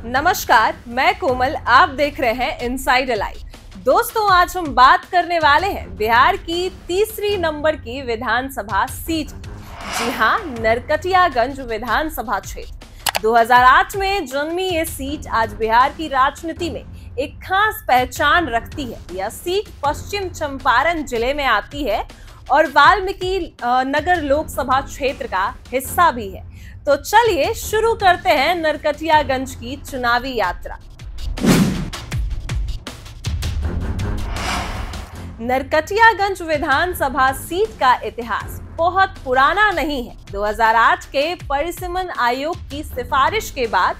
नमस्कार, मैं कोमल। आप देख रहे हैं इनसाइड लाइव। दोस्तों, आज हम बात करने वाले हैं बिहार की तीसरी नंबर की विधानसभा सीट की। जी हां, नरकटियागंज विधानसभा क्षेत्र। 2008 में जन्मी ये सीट आज बिहार की राजनीति में एक खास पहचान रखती है। यह सीट पश्चिम चंपारण जिले में आती है और वाल्मीकि नगर लोकसभा क्षेत्र का हिस्सा भी है। तो चलिए शुरू करते हैं नरकटियागंज की चुनावी यात्रा। नरकटियागंज विधानसभा सीट का इतिहास बहुत पुराना नहीं है। 2008 के परिसीमन आयोग की सिफारिश के बाद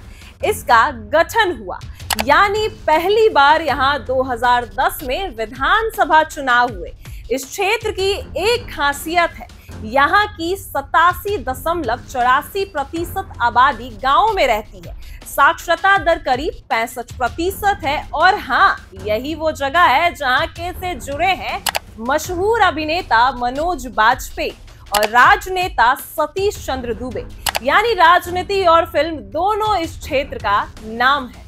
इसका गठन हुआ, यानी पहली बार यहां 2010 में विधानसभा चुनाव हुए। इस क्षेत्र की एक खासियत है, यहाँ की 87.84% आबादी गांव में रहती है। साक्षरता दर करीब 65% है और हाँ, यही वो जगह है जहाँ के से जुड़े हैं मशहूर अभिनेता मनोज बाजपेयी और राजनेता सतीश चंद्र दुबे। यानी राजनीति और फिल्म दोनों इस क्षेत्र का नाम है।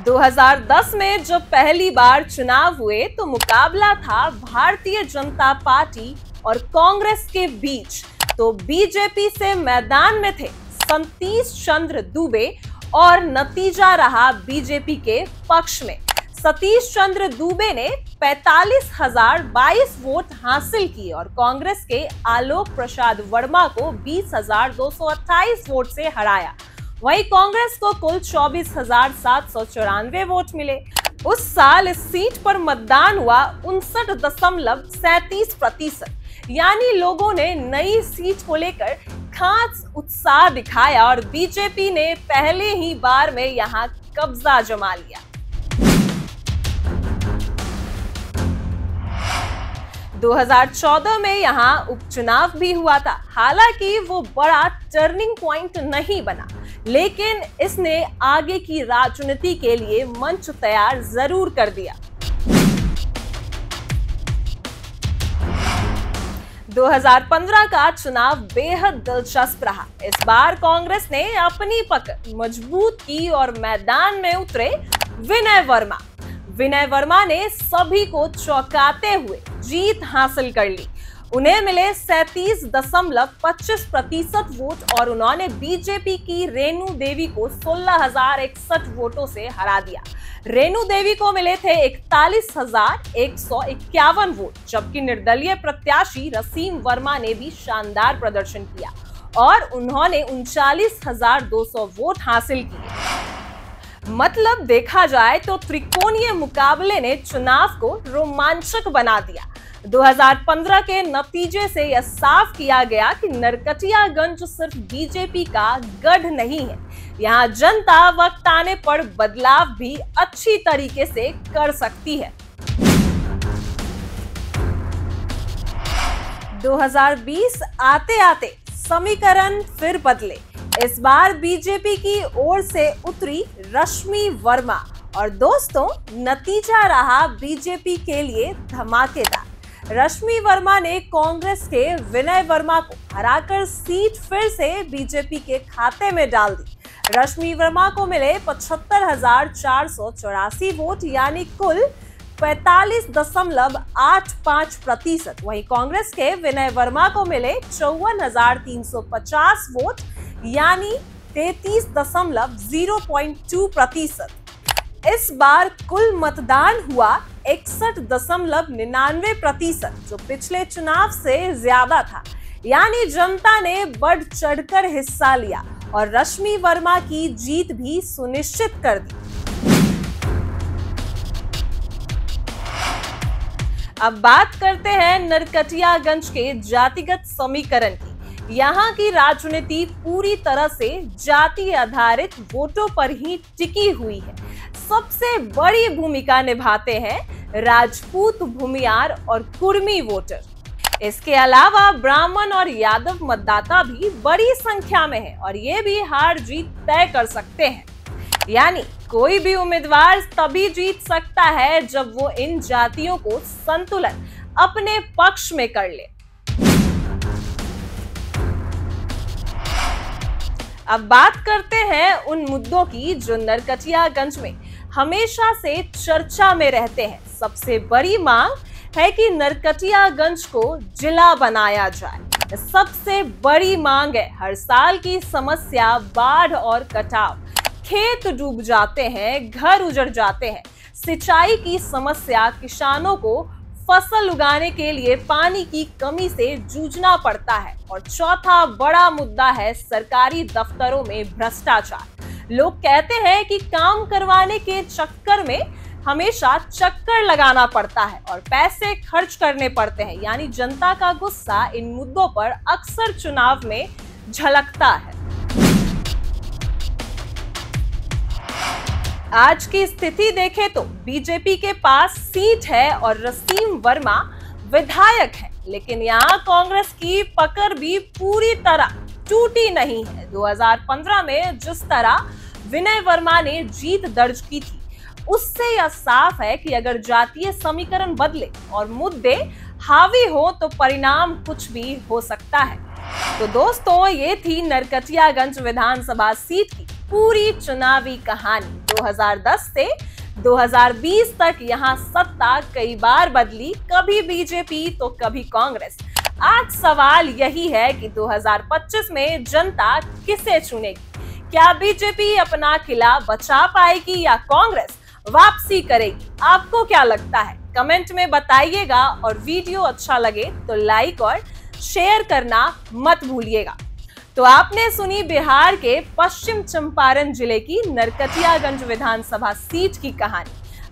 2010 में जब पहली बार चुनाव हुए तो मुकाबला था भारतीय जनता पार्टी और कांग्रेस के बीच। तो बीजेपी से मैदान में थे सतीश चंद्र दुबे और नतीजा रहा बीजेपी के पक्ष में। सतीश चंद्र दुबे ने 45,022 वोट हासिल किए और कांग्रेस के आलोक प्रसाद वर्मा को 20,228 वोट से हराया। वहीं कांग्रेस को कुल 24,794 वोट मिले। उस साल इस सीट पर मतदान हुआ 59.37%। यानी लोगों ने नई सीट को लेकर खास उत्साह दिखाया और बीजेपी ने पहले ही बार में यहां कब्जा जमा लिया। 2014 में यहां उपचुनाव भी हुआ था। हालांकि वो बड़ा टर्निंग पॉइंट नहीं बना, लेकिन इसने आगे की राजनीति के लिए मंच तैयार जरूर कर दिया। 2015 का चुनाव बेहद दिलचस्प रहा। इस बार कांग्रेस ने अपनी पकड़ मजबूत की और मैदान में उतरे विनय वर्मा। विनय वर्मा ने सभी को चौंकाते हुए जीत हासिल कर ली। उन्हें मिले 37.25% वोट और उन्होंने बीजेपी की रेणु देवी को 16,061 वोटों से हरा दिया। रेणु देवी को मिले थे 41,151 वोट, जबकि निर्दलीय प्रत्याशी रसीम वर्मा ने भी शानदार प्रदर्शन किया और उन्होंने 39,200 वोट हासिल किए। मतलब देखा जाए तो त्रिकोणीय मुकाबले ने चुनाव को रोमांचक बना दिया। 2015 के नतीजे से यह साफ किया गया कि नरकटियागंज सिर्फ बीजेपी का गढ़ नहीं है। यहाँ जनता वक्त आने पर बदलाव भी अच्छी तरीके से कर सकती है। 2020 आते आते समीकरण फिर बदले। इस बार बीजेपी की ओर से उतरी रश्मि वर्मा और दोस्तों, नतीजा रहा बीजेपी के लिए धमाकेदार। रश्मि वर्मा ने कांग्रेस के विनय वर्मा को हराकर सीट फिर से बीजेपी के खाते में डाल दी। रश्मि वर्मा को मिले 75,484 वोट, यानी कुल 45.85%। वहीं कांग्रेस के विनय वर्मा को मिले 54,350 वोट, यानी 33.02%। इस बार कुल मतदान हुआ 61.99%, जो पिछले चुनाव से ज्यादा था। यानी जनता ने बढ़ चढ़कर हिस्सा लिया और रश्मि वर्मा की जीत भी सुनिश्चित कर दी। अब बात करते हैं नरकटियागंज के जातिगत समीकरण की। यहाँ की राजनीति पूरी तरह से जाति आधारित वोटों पर ही टिकी हुई है। सबसे बड़ी भूमिका निभाते हैं राजपूत, भूमियार और कुर्मी वोटर। इसके अलावा ब्राह्मण और यादव मतदाता भी बड़ी संख्या में है और ये भी हार जीत तय कर सकते हैं। यानी कोई भी उम्मीदवार तभी जीत सकता है जब वो इन जातियों को संतुलन अपने पक्ष में कर ले। अब बात करते हैं उन मुद्दों की जो नरकटियागंज में हमेशा से चर्चा में रहते हैं। सबसे बड़ी मांग है कि नरकटियागंज को जिला बनाया जाए। सबसे बड़ी मांग है हर साल की समस्या बाढ़ और कटाव। खेत डूब जाते हैं, घर उजड़ जाते हैं, सिंचाई की समस्या, किसानों को फसल उगाने के लिए पानी की कमी से जूझना पड़ता है। और चौथा बड़ा मुद्दा है सरकारी दफ्तरों में भ्रष्टाचार। लोग कहते हैं कि काम करवाने के चक्कर में हमेशा चक्कर लगाना पड़ता है और पैसे खर्च करने पड़ते हैं। यानी जनता का गुस्सा इन मुद्दों पर अक्सर चुनाव में झलकता है। आज की स्थिति देखें तो बीजेपी के पास सीट है और रसीम वर्मा विधायक है, लेकिन यहाँ कांग्रेस की पकड़ भी पूरी तरह टूटी नहीं है। 2015 में जिस तरह विनय वर्मा ने जीत दर्ज की थी, उससे यह साफ है कि अगर जातीय समीकरण बदले और मुद्दे हावी हो तो परिणाम कुछ भी हो सकता है। तो दोस्तों, ये थी नरकटियागंज विधानसभा सीट की पूरी चुनावी कहानी। 2010 से 2020 तक यहाँ सत्ता कई बार बदली, कभी बीजेपी तो कभी कांग्रेस। आज सवाल यही है कि 2025 में जनता किसे चुनेगी? क्या बीजेपी अपना किला बचा पाएगी या कांग्रेस वापसी करेगी? आपको क्या लगता है? कमेंट में बताइएगा और वीडियो अच्छा लगे तो लाइक और शेयर करना मत भूलिएगा। तो आपने सुनी बिहार के पश्चिम चंपारण जिले की नरकटियागंज विधानसभा सीट की कहानी।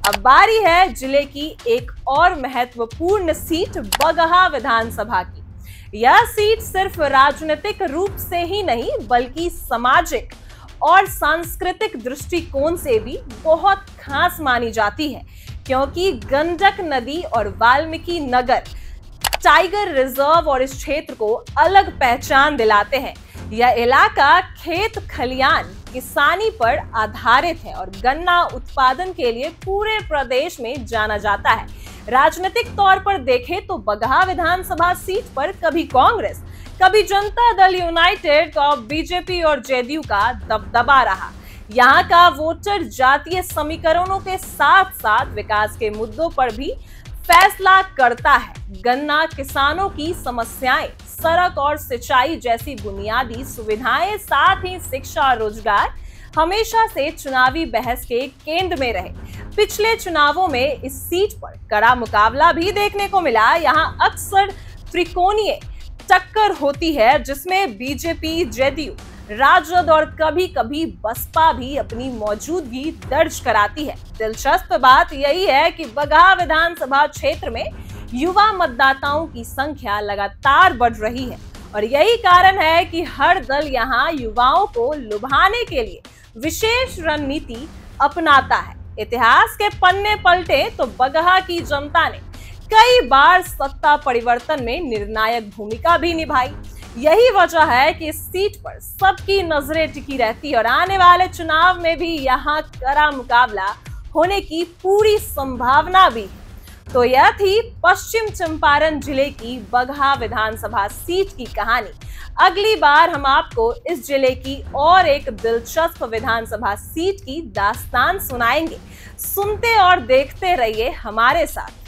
अब बारी है जिले की एक और महत्वपूर्ण सीट बगहा विधानसभा की। यह सीट सिर्फ राजनीतिक रूप से ही नहीं बल्कि सामाजिक और सांस्कृतिक दृष्टिकोण से भी बहुत खास मानी जाती है, क्योंकि गंडक नदी और वाल्मीकि नगर टाइगर रिजर्व और इस क्षेत्र को अलग पहचान दिलाते हैं। यह इलाका खेत खलियान किसानी पर आधारित है और गन्ना उत्पादन के लिए पूरे प्रदेश में जाना जाता है। राजनीतिक तौर पर देखें तो बगहा विधानसभा सीट पर कभी कांग्रेस, कभी जनता दल यूनाइटेड और बीजेपी और जेडीयू का दबदबा रहा। यहाँ का वोटर जातीय समीकरणों के साथ साथ विकास के मुद्दों पर भी फैसला करता है। गन्ना किसानों की समस्याएं, सड़क और सिंचाई जैसी बुनियादी सुविधाएं, साथ ही शिक्षा और रोजगार हमेशा से चुनावी बहस के केंद्र में रहे। पिछले चुनावों में इस सीट पर कड़ा मुकाबला भी देखने को मिला। यहाँ अक्सर त्रिकोणीय टक्कर होती है, जिसमें बीजेपी, जेडीयू, राजद और कभी कभी बसपा भी अपनी मौजूदगी दर्ज कराती है। दिलचस्प बात यही है कि बगहा विधानसभा क्षेत्र में युवा मतदाताओं की संख्या लगातार बढ़ रही है और यही कारण है कि हर दल यहां युवाओं को लुभाने के लिए विशेष रणनीति अपनाता है। इतिहास के पन्ने पलटे तो बगहा की जनता ने कई बार सत्ता परिवर्तन में निर्णायक भूमिका भी निभाई। यही वजह है कि इस सीट पर सबकी नजरें टिकी रहती है और आने वाले चुनाव में भी यहाँ कड़ा मुकाबला होने की पूरी संभावना भी है। तो यह थी पश्चिम चंपारण जिले की बगहा विधानसभा सीट की कहानी। अगली बार हम आपको इस जिले की और एक दिलचस्प विधानसभा सीट की दास्तान सुनाएंगे। सुनते और देखते रहिए हमारे साथ।